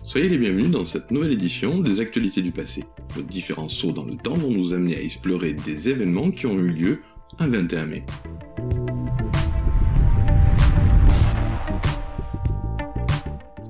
Soyez les bienvenus dans cette nouvelle édition des actualités du passé. Nos différents sauts dans le temps vont nous amener à explorer des événements qui ont eu lieu un 21 mai.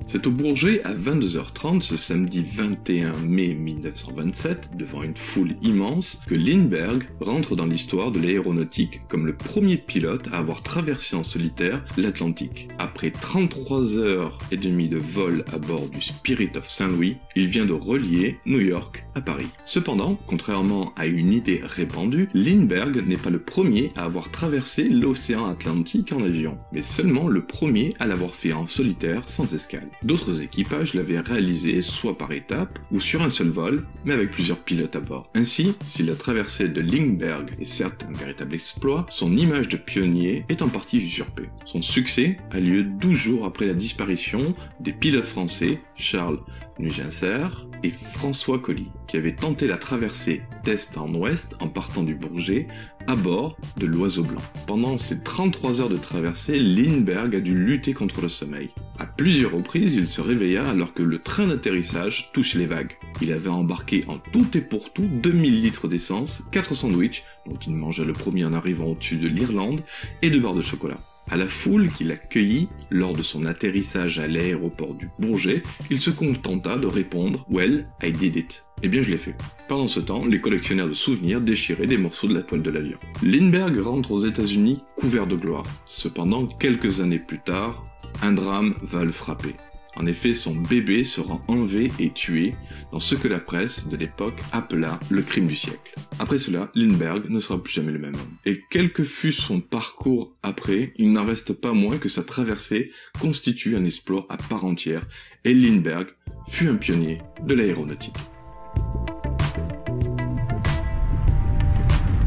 C'est au Bourget à 22h30 ce samedi 21 mai 1927, devant une foule immense, que Lindbergh rentre dans l'histoire de l'aéronautique comme le premier pilote à avoir traversé en solitaire l'Atlantique. Après 33h30 de vol à bord du Spirit of Saint-Louis, il vient de relier New York à Paris. Cependant, contrairement à une idée répandue, Lindbergh n'est pas le premier à avoir traversé l'océan Atlantique en avion, mais seulement le premier à l'avoir fait en solitaire sans escale. D'autres équipages l'avaient réalisé soit par étapes ou sur un seul vol, mais avec plusieurs pilotes à bord. Ainsi, si la traversée de Lindbergh est certes un véritable exploit, son image de pionnier est en partie usurpée. Son succès a lieu 12 jours après la disparition des pilotes français Charles Nuygenser et François Colly, qui avaient tenté la traversée d'est en ouest en partant du Bourget à bord de l'Oiseau Blanc. Pendant ces 33 heures de traversée, Lindbergh a dû lutter contre le sommeil. À plusieurs reprises, il se réveilla alors que le train d'atterrissage touchait les vagues. Il avait embarqué en tout et pour tout 2000 litres d'essence, 4 sandwichs, dont il mangea le premier en arrivant au-dessus de l'Irlande, et 2 barres de chocolat. À la foule qui l'accueillit lors de son atterrissage à l'aéroport du Bourget, il se contenta de répondre « Well, I did it ». Eh bien je l'ai fait. Pendant ce temps, les collectionneurs de souvenirs déchiraient des morceaux de la toile de l'avion. Lindbergh rentre aux États-Unis couvert de gloire. Cependant, quelques années plus tard, un drame va le frapper. En effet, son bébé sera enlevé et tué dans ce que la presse de l'époque appela le crime du siècle. Après cela, Lindbergh ne sera plus jamais le même homme. Et quel que fût son parcours après, il n'en reste pas moins que sa traversée constitue un exploit à part entière, et Lindbergh fut un pionnier de l'aéronautique.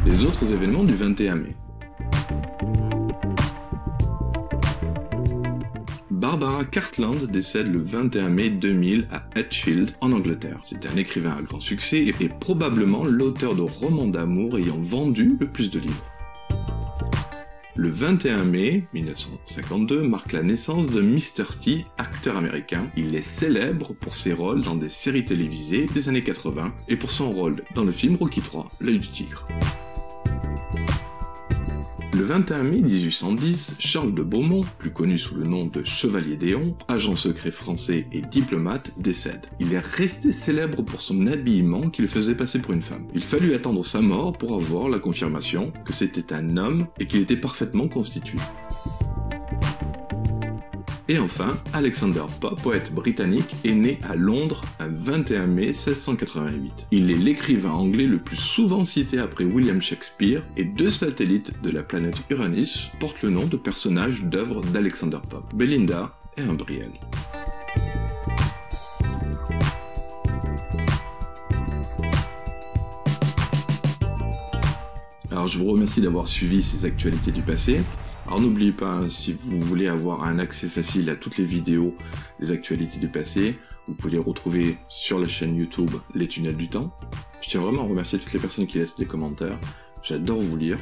Les autres événements du 21 mai. Barbara Cartland décède le 21 mai 2000 à Hatfield, en Angleterre. C'est un écrivain à grand succès et probablement l'auteur de romans d'amour ayant vendu le plus de livres. Le 21 mai 1952 marque la naissance de Mr. T, acteur américain. Il est célèbre pour ses rôles dans des séries télévisées des années 80 et pour son rôle dans le film Rocky III, L'œil du tigre. Le 21 mai 1810, Charles de Beaumont, plus connu sous le nom de Chevalier d'Éon, agent secret français et diplomate, décède. Il est resté célèbre pour son habillement qui le faisait passer pour une femme. Il fallut attendre sa mort pour avoir la confirmation que c'était un homme et qu'il était parfaitement constitué. Et enfin, Alexander Pope, poète britannique, est né à Londres un 21 mai 1688. Il est l'écrivain anglais le plus souvent cité après William Shakespeare, et 2 satellites de la planète Uranus portent le nom de personnages d'œuvres d'Alexander Pope, Belinda et Umbriel. Alors je vous remercie d'avoir suivi ces actualités du passé. Alors n'oubliez pas, si vous voulez avoir un accès facile à toutes les vidéos des actualités du passé, vous pouvez les retrouver sur la chaîne YouTube Les Tunnels du Temps. Je tiens vraiment à remercier toutes les personnes qui laissent des commentaires, j'adore vous lire.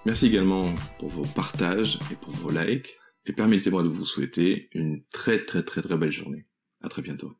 Merci également pour vos partages et pour vos likes, et permettez-moi de vous souhaiter une très belle journée. À très bientôt.